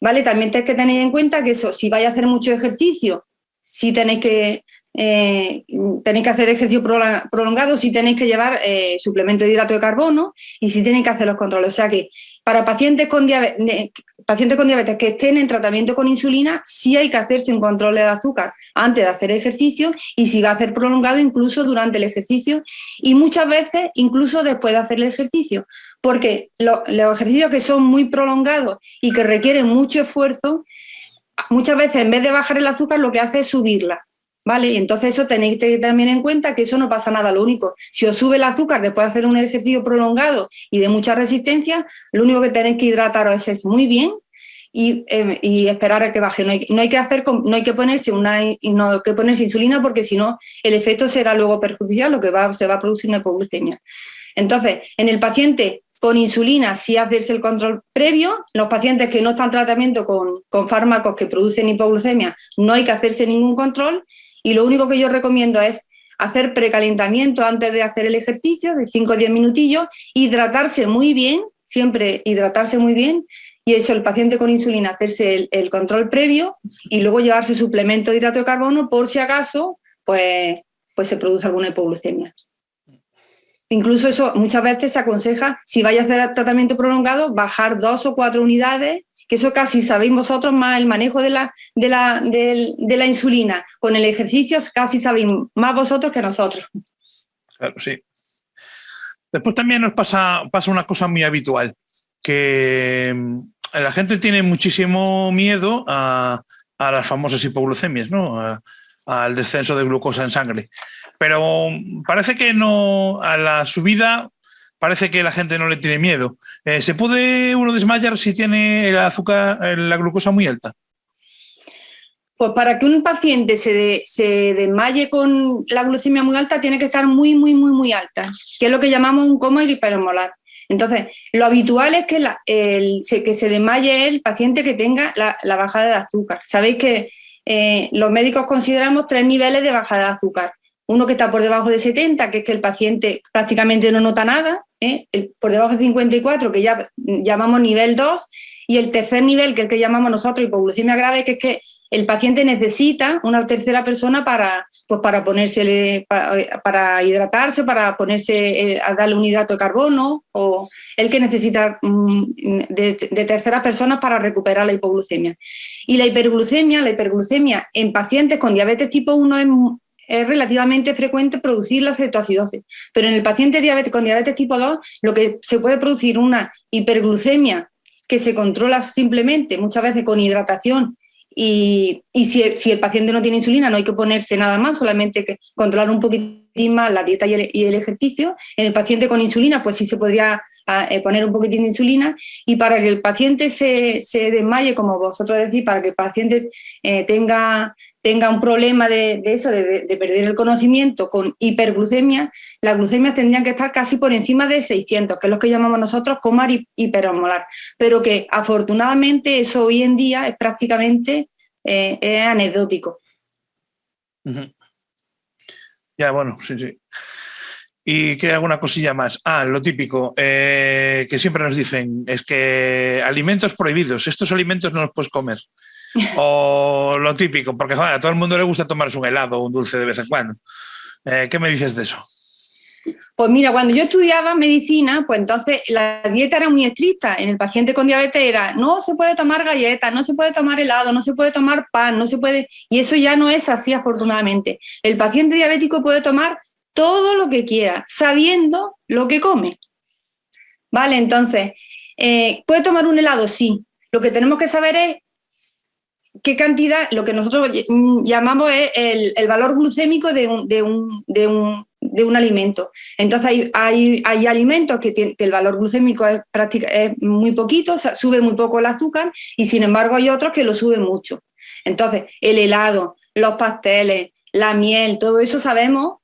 ¿vale? También tenéis que tener en cuenta que si vais a hacer mucho ejercicio, si tenéis que hacer ejercicio prolongado, si tenéis que llevar suplemento de hidrato de carbono y si tenéis que hacer los controles. O sea que para pacientes con diabetes que estén en tratamiento con insulina, sí hay que hacerse un control de azúcar antes de hacer ejercicio y si va a hacer prolongado incluso durante el ejercicio y muchas veces incluso después de hacer el ejercicio, porque los ejercicios que son muy prolongados y que requieren mucho esfuerzo, muchas veces en vez de bajar el azúcar lo que hace es subirla. ¿Vale? Y entonces eso tenéis que también en cuenta que eso no pasa nada. Lo único, si os sube el azúcar después de hacer un ejercicio prolongado y de mucha resistencia, lo único que tenéis que hidrataros es muy bien y esperar a que baje. No hay que ponerse insulina porque si no el efecto será luego perjudicial, se va a producir una hipoglucemia. Entonces, en el paciente con insulina sí hacerse el control previo. Los pacientes que no están en tratamiento con fármacos que producen hipoglucemia no hay que hacerse ningún control. Y lo único que yo recomiendo es hacer precalentamiento antes de hacer el ejercicio, de 5 o 10 minutillos, hidratarse muy bien, siempre hidratarse muy bien, y eso, el paciente con insulina, hacerse el control previo y luego llevarse suplemento de hidrato de carbono por si acaso pues se produce alguna hipoglucemia. Incluso eso muchas veces se aconseja, si vais a hacer tratamiento prolongado, bajar 2 o 4 unidades, que eso casi sabéis vosotros más, el manejo de la insulina con el ejercicio casi sabéis más vosotros que nosotros. Claro, sí. Después también nos pasa una cosa muy habitual, que la gente tiene muchísimo miedo a las famosas hipoglucemias, ¿no? Al descenso de glucosa en sangre. Pero parece que no, a la subida parece que la gente no le tiene miedo. ¿Se puede uno desmayar si tiene el azúcar, la glucosa muy alta? Pues para que un paciente se desmaye con la glucemia muy alta tiene que estar muy, muy, muy, muy alta, que es lo que llamamos un coma hiperosmolar. Entonces, lo habitual es que se desmaye el paciente que tenga la bajada de azúcar. Sabéis que los médicos consideramos 3 niveles de bajada de azúcar. Uno que está por debajo de 70, que es que el paciente prácticamente no nota nada, por debajo de 54, que ya llamamos nivel 2, y el tercer nivel, que es el que llamamos nosotros hipoglucemia grave, que es que el paciente necesita una tercera persona para hidratarse, para ponerse a darle un hidrato de carbono, o el que necesita de terceras personas para recuperar la hipoglucemia. Y la hiperglucemia en pacientes con diabetes tipo 1 es relativamente frecuente producir la cetoacidosis, pero en el paciente con diabetes tipo 2 lo que se puede producir una hiperglucemia que se controla simplemente muchas veces con hidratación y si el paciente no tiene insulina no hay que ponerse nada más, solamente que controlar un poquito más la dieta y el ejercicio. En el paciente con insulina, pues sí se podría poner un poquitín de insulina, y para que el paciente se desmaye, como vosotros decís, para que el paciente tenga un problema de eso, de perder el conocimiento con hiperglucemia, las glucemias tendrían que estar casi por encima de 600, que es lo que llamamos nosotros coma hiperosmolar, pero que afortunadamente eso hoy en día es prácticamente es anecdótico. Uh-huh. Ya, bueno, sí, sí. Y que alguna cosilla más. Lo típico, que siempre nos dicen, es que alimentos prohibidos, estos alimentos no los puedes comer. O lo típico, porque joder, a todo el mundo le gusta tomarse un helado o un dulce de vez en cuando. ¿Qué me dices de eso? Pues mira, cuando yo estudiaba medicina, pues entonces la dieta era muy estricta. En el paciente con diabetes era, no se puede tomar galletas, no se puede tomar helado, no se puede tomar pan, no se puede... Y eso ya no es así, afortunadamente. El paciente diabético puede tomar todo lo que quiera, sabiendo lo que come. ¿Vale? Entonces, ¿puede tomar un helado? Sí. Lo que tenemos que saber es qué cantidad, lo que nosotros llamamos es el valor glucémico de un alimento. Entonces hay alimentos que el valor glucémico es muy poquito, sube muy poco el azúcar, y sin embargo hay otros que lo suben mucho. Entonces el helado, los pasteles, la miel, todo eso sabemos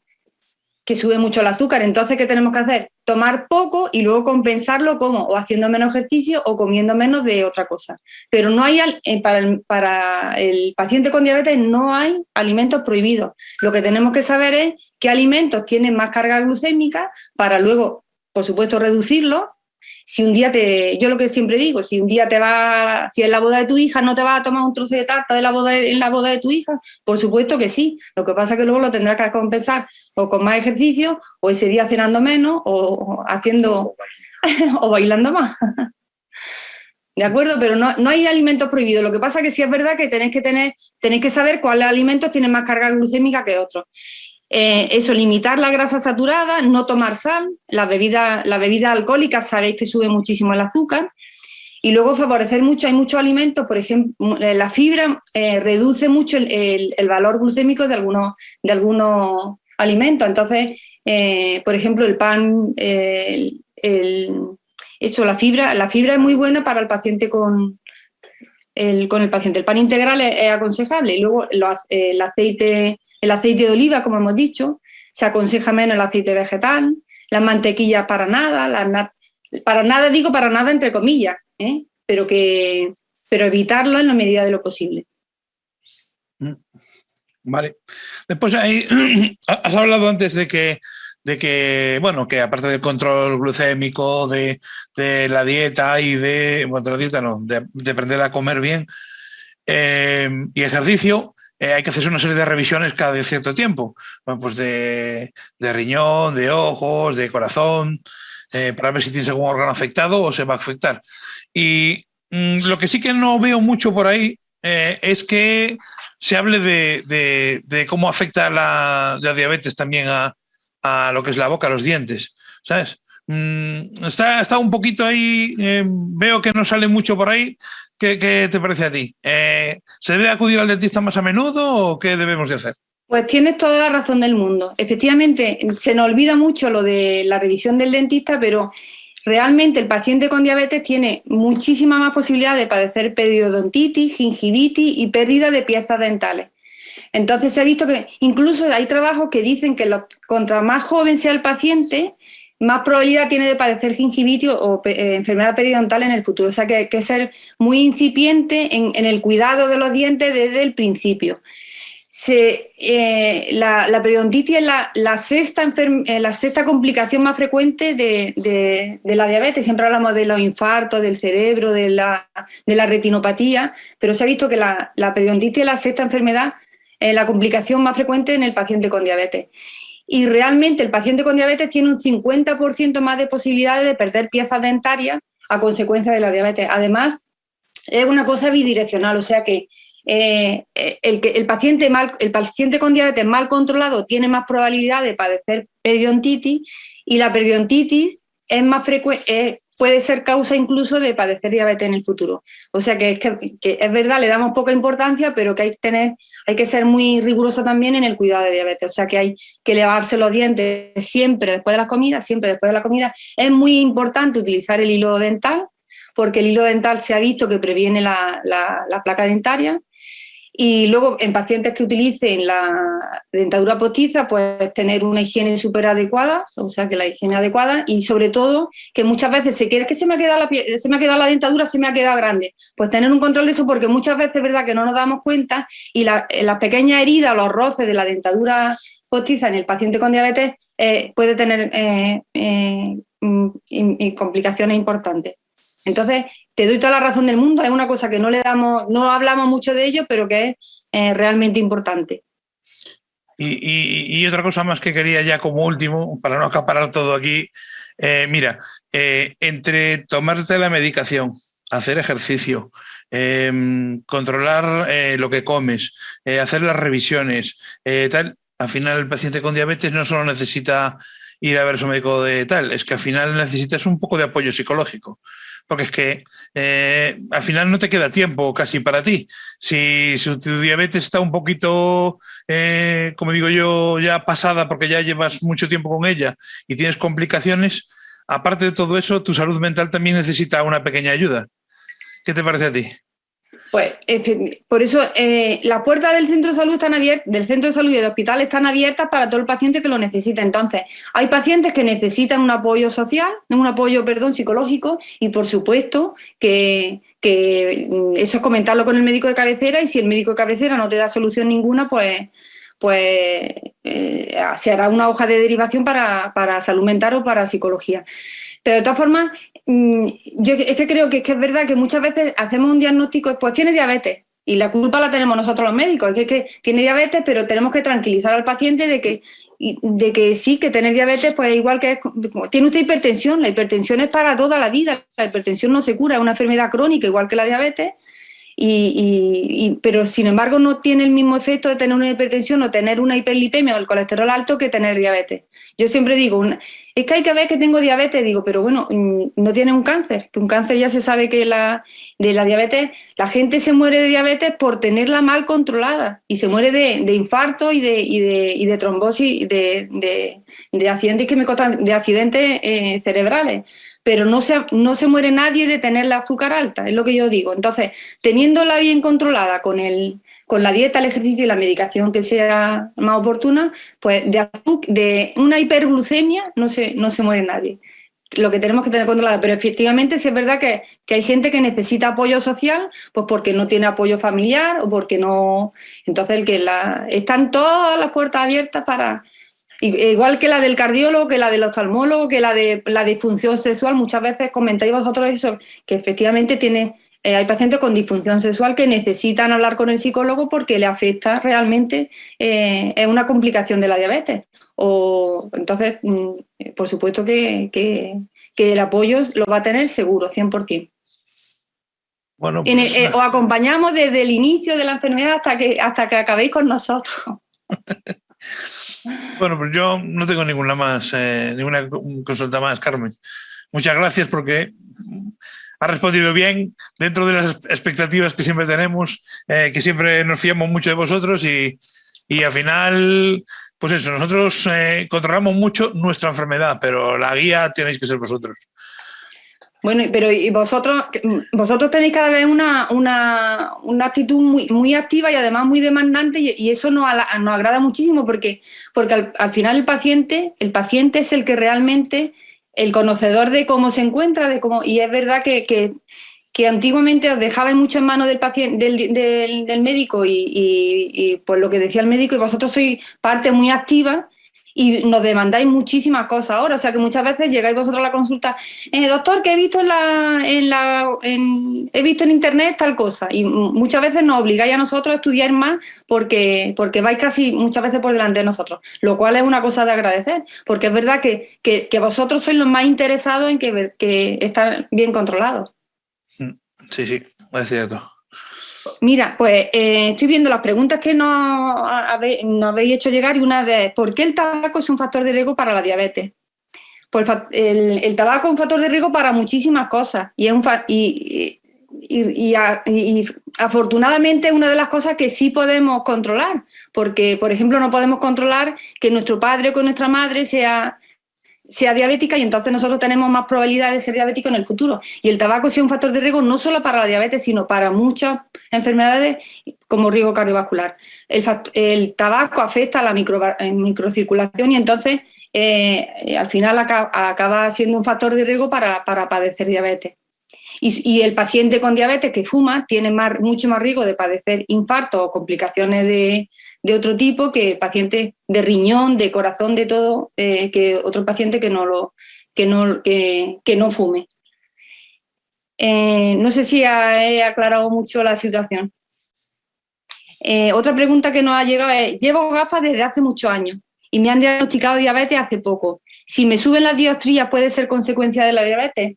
que sube mucho el azúcar. Entonces, ¿qué tenemos que hacer? Tomar poco y luego compensarlo como o haciendo menos ejercicio o comiendo menos de otra cosa. Pero no hay para el paciente con diabetes no hay alimentos prohibidos. Lo que tenemos que saber es qué alimentos tienen más carga glucémica para luego, por supuesto, reducirlos. Si un día yo lo que siempre digo, si un día si es la boda de tu hija, ¿no te vas a tomar un trozo de tarta en la boda de tu hija? Por supuesto que sí. Lo que pasa es que luego lo tendrás que compensar o con más ejercicio, o ese día cenando menos, o haciendo o bailando más. ¿De acuerdo? Pero no hay alimentos prohibidos. Lo que pasa es que sí es verdad que tenéis que saber cuáles alimentos tienen más carga glucémica que otros. Eso, limitar la grasa saturada, no tomar sal, la bebida alcohólica, sabéis que sube muchísimo el azúcar, y luego favorecer mucho, hay muchos alimentos, por ejemplo, la fibra reduce mucho el valor glucémico de algunos alimentos. Entonces, por ejemplo, el pan, la fibra es muy buena para el paciente con el paciente. El pan integral es aconsejable, y luego el aceite de oliva, como hemos dicho, se aconseja menos el aceite vegetal, las mantequillas para nada, para nada entre comillas, pero evitarlo en la medida de lo posible. Vale. Después ahí has hablado antes de que bueno, que aparte del control glucémico, de la dieta y de la dieta no, de aprender a comer bien y ejercicio, hay que hacer una serie de revisiones cada cierto tiempo, bueno, pues de riñón, de ojos, de corazón, para ver si tienes algún órgano afectado o se va a afectar. Y lo que sí que no veo mucho por ahí es que se hable de cómo afecta la diabetes también a lo que es la boca, los dientes, ¿sabes? Está un poquito ahí, veo que no sale mucho por ahí. ¿Qué te parece a ti? ¿Se debe acudir al dentista más a menudo o qué debemos de hacer? Pues tienes toda la razón del mundo. Efectivamente, se nos olvida mucho lo de la revisión del dentista, pero realmente el paciente con diabetes tiene muchísima más posibilidad de padecer periodontitis, gingivitis y pérdida de piezas dentales. Entonces se ha visto que incluso hay trabajos que dicen que contra más joven sea el paciente, más probabilidad tiene de padecer gingivitis o enfermedad periodontal en el futuro. O sea que hay que ser muy incipiente en el cuidado de los dientes desde el principio. La periodontitis es la sexta complicación más frecuente de la diabetes. Siempre hablamos de los infartos, del cerebro, de la retinopatía, pero se ha visto que la periodontitis es la sexta enfermedad, la complicación más frecuente en el paciente con diabetes. Y realmente el paciente con diabetes tiene un 50% más de posibilidades de perder piezas dentarias a consecuencia de la diabetes. Además, es una cosa bidireccional, o sea que el paciente con diabetes mal controlado tiene más probabilidad de padecer periodontitis, y la periodontitis es puede ser causa incluso de padecer diabetes en el futuro. O sea que es verdad, le damos poca importancia, pero que hay que ser muy riguroso también en el cuidado de diabetes. O sea que hay que lavarse los dientes siempre después de la comida, siempre después de la comida. Es muy importante utilizar el hilo dental, porque el hilo dental se ha visto que previene la placa dentaria. Y luego, en pacientes que utilicen la dentadura postiza, pues tener una higiene súper adecuada, o sea, que la higiene adecuada, y sobre todo, que muchas veces se queda, que se me ha quedado la dentadura, se me ha quedado grande. Pues tener un control de eso, porque muchas veces es verdad que no nos damos cuenta y las pequeñas heridas, los roces de la dentadura postiza en el paciente con diabetes puede tener complicaciones importantes. Entonces, te doy toda la razón del mundo, es una cosa que no hablamos mucho de ello, pero que es realmente importante. Y otra cosa más que quería ya como último, para no acaparar todo aquí, mira, entre tomarte la medicación, hacer ejercicio, controlar lo que comes, hacer las revisiones, tal, al final el paciente con diabetes no solo necesita ir a ver a su médico de tal, es que al final necesitas un poco de apoyo psicológico. Porque es que al final no te queda tiempo casi para ti. Si tu diabetes está un poquito, como digo yo, ya pasada porque ya llevas mucho tiempo con ella y tienes complicaciones, aparte de todo eso, tu salud mental también necesita una pequeña ayuda. ¿Qué te parece a ti? Pues por eso las puertas del centro de salud están abiertas, del centro de salud y del hospital están abiertas para todo el paciente que lo necesite. Entonces, hay pacientes que necesitan un apoyo social, psicológico, y por supuesto que eso es comentarlo con el médico de cabecera, y si el médico de cabecera no te da solución ninguna, pues se hará una hoja de derivación para salud mental o para psicología. Pero de todas formas, yo es que creo que es verdad que muchas veces hacemos un diagnóstico, pues tiene diabetes, y la culpa la tenemos nosotros los médicos, es que tiene diabetes, pero tenemos que tranquilizar al paciente de que sí, que tener diabetes, pues igual que tiene usted hipertensión, la hipertensión es para toda la vida, la hipertensión no se cura, es una enfermedad crónica igual que la diabetes. Pero sin embargo no tiene el mismo efecto de tener una hipertensión o tener una hiperlipemia o el colesterol alto que tener diabetes. Yo siempre digo, es que hay que ver que tengo diabetes, digo, pero bueno, no tiene un cáncer, que un cáncer ya se sabe que de la diabetes, la gente se muere de diabetes por tenerla mal controlada, y se muere de infarto y de trombosis, de accidentes cerebrales. Pero no se muere nadie de tener la azúcar alta, es lo que yo digo. Entonces, teniéndola bien controlada con la dieta, el ejercicio y la medicación que sea más oportuna, pues de una hiperglucemia no se muere nadie. Lo que tenemos que tener controlada, pero efectivamente sí es verdad que hay gente que necesita apoyo social, pues porque no tiene apoyo familiar o porque no. Entonces, están todas las puertas abiertas para. Igual que la del cardiólogo, que la del oftalmólogo, que la de la disfunción sexual, muchas veces comentáis vosotros eso, que efectivamente hay pacientes con disfunción sexual que necesitan hablar con el psicólogo porque le afecta realmente, es una complicación de la diabetes. Entonces, por supuesto que el apoyo lo va a tener seguro, 100%. Bueno, pues, os acompañamos desde el inicio de la enfermedad hasta que acabéis con nosotros. Bueno, pues yo no tengo ninguna consulta más, Carmen. Muchas gracias porque ha respondido bien dentro de las expectativas que siempre tenemos, que siempre nos fiamos mucho de vosotros y al final, pues eso, nosotros controlamos mucho nuestra enfermedad, pero la guía tenéis que ser vosotros. Bueno, pero y vosotros tenéis cada vez una actitud muy, muy activa y además muy demandante, y eso nos agrada muchísimo porque al final el paciente es el que realmente, el conocedor de cómo se encuentra, y es verdad que antiguamente os dejabais mucho en manos del paciente, del médico y por lo que decía el médico, y vosotros sois parte muy activa. Y nos demandáis muchísimas cosas ahora, o sea que muchas veces llegáis vosotros a la consulta, doctor, que he visto he visto en internet tal cosa, y muchas veces nos obligáis a nosotros a estudiar más porque vais casi muchas veces por delante de nosotros, lo cual es una cosa de agradecer, porque es verdad que vosotros sois los más interesados en que están bien controlados. Sí, es cierto. Mira, pues estoy viendo las preguntas que nos habéis hecho llegar, y una de ¿por qué el tabaco es un factor de riesgo para la diabetes? Pues el tabaco es un factor de riesgo para muchísimas cosas y afortunadamente es una de las cosas que sí podemos controlar, porque, por ejemplo, no podemos controlar que nuestro padre o que nuestra madre sea diabética y entonces nosotros tenemos más probabilidad de ser diabéticos en el futuro. Y el tabaco sí es un factor de riesgo no solo para la diabetes, sino para muchas enfermedades como riesgo cardiovascular. El tabaco afecta a la microcirculación y entonces al final acaba siendo un factor de riesgo para padecer diabetes. Y el paciente con diabetes que fuma tiene mucho más riesgo de padecer infartos o complicaciones de otro tipo que el paciente de riñón, de corazón, de todo, que otro paciente que no fume. No sé si he aclarado mucho la situación. Otra pregunta que nos ha llegado es: llevo gafas desde hace muchos años y me han diagnosticado diabetes hace poco. Si me suben las dioptrías, ¿puede ser consecuencia de la diabetes?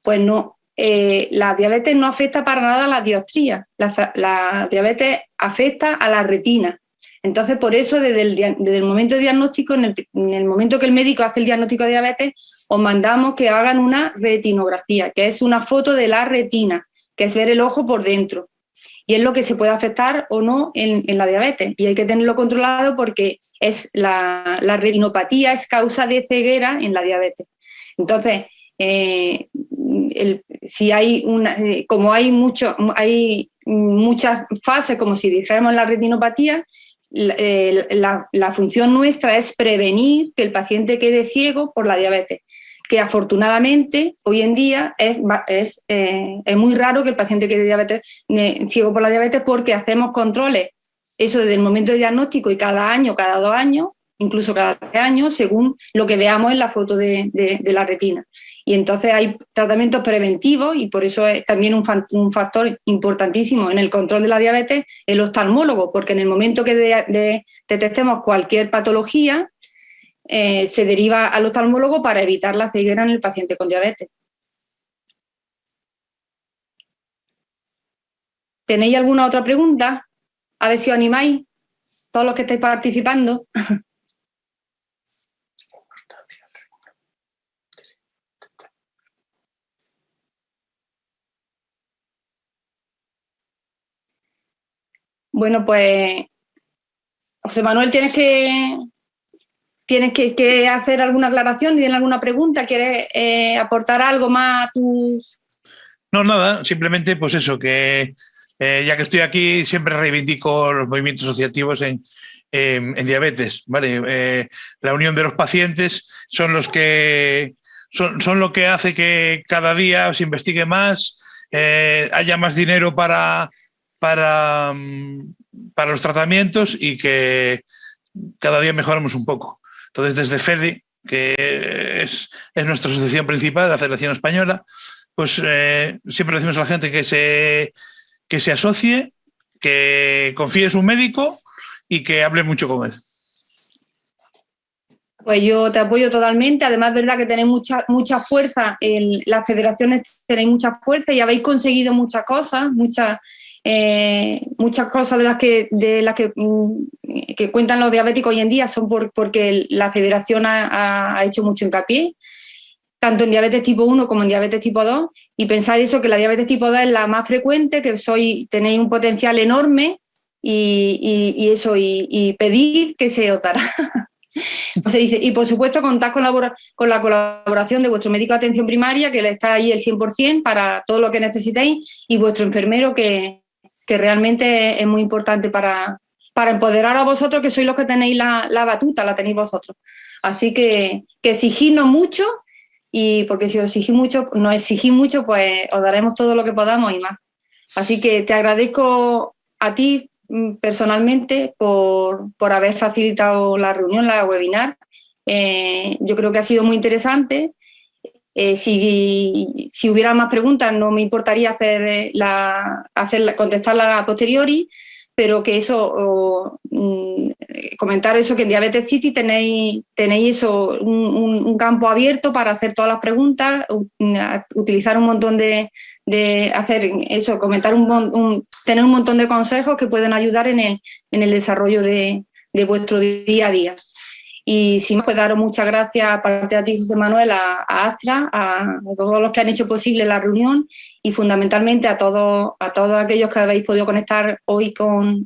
Pues no. La diabetes no afecta para nada a las dioptrías. La diabetes afecta a la retina. Entonces, por eso, desde el momento de diagnóstico, en el momento que el médico hace el diagnóstico de diabetes, os mandamos que hagan una retinografía, que es una foto de la retina, que es ver el ojo por dentro. Y es lo que se puede afectar o no en la diabetes. Y hay que tenerlo controlado porque la retinopatía es causa de ceguera en la diabetes. Entonces, si hay como hay muchas fases, como si dijéramos la retinopatía, la función nuestra es prevenir que el paciente quede ciego por la diabetes, que afortunadamente hoy en día es muy raro que el paciente quede ciego por la diabetes, porque hacemos controles, eso desde el momento de diagnóstico, y cada año, cada 2 años, incluso cada 3 años, según lo que veamos en la foto de la retina. Y entonces hay tratamientos preventivos, y por eso es también un factor importantísimo en el control de la diabetes el oftalmólogo, porque en el momento que detectemos cualquier patología, se deriva al oftalmólogo para evitar la ceguera en el paciente con diabetes. ¿Tenéis alguna otra pregunta? A ver si os animáis, todos los que estáis participando. Bueno, pues, José Manuel, ¿tienes que hacer alguna aclaración? ¿Tienes alguna pregunta? ¿Quieres aportar algo más a tus...? No, nada, simplemente pues eso, que ya que estoy aquí siempre reivindico los movimientos asociativos en diabetes, ¿vale? La unión de los pacientes son los que son lo que hace que cada día se investigue más, haya más dinero para los tratamientos y que cada día mejoramos un poco. Entonces, desde FEDE, que es nuestra asociación principal, la Federación Española, pues siempre decimos a la gente que se asocie, que confíe en su médico y que hable mucho con él. Pues yo te apoyo totalmente. Además, es verdad que tenéis mucha fuerza, las federaciones tenéis mucha fuerza y habéis conseguido muchas cosas, muchas cosas de las que cuentan los diabéticos hoy en día son porque la federación ha hecho mucho hincapié, tanto en diabetes tipo 1 como en diabetes tipo 2, y pensar eso, que la diabetes tipo 2 es la más frecuente, que tenéis un potencial enorme y pedir que se os dará. Se dice, y por supuesto contar con la colaboración de vuestro médico de atención primaria, que le está ahí el 100% para todo lo que necesitéis, y vuestro enfermero, que realmente es muy importante para empoderar a vosotros, que sois los que tenéis la batuta, la tenéis vosotros. Así que exigidnos mucho, y porque si os nos exigís mucho, pues os daremos todo lo que podamos y más. Así que te agradezco a ti personalmente por haber facilitado la reunión, la webinar. Yo creo que ha sido muy interesante. Si hubiera más preguntas, no me importaría contestarlas a posteriori, pero que eso, comentar eso, que en Diabetes City tenéis eso, un campo abierto para hacer todas las preguntas, utilizar un montón de hacer eso, comentar tener un montón de consejos que pueden ayudar en el desarrollo de vuestro día a día. Y sin más, pues daros muchas gracias, aparte a ti, José Manuel, a Astra, a todos los que han hecho posible la reunión y fundamentalmente a todos aquellos que habéis podido conectar hoy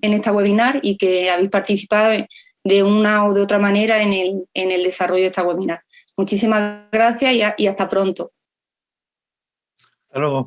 en esta webinar y que habéis participado de una o de otra manera en el desarrollo de esta webinar. Muchísimas gracias y hasta pronto. Hasta luego.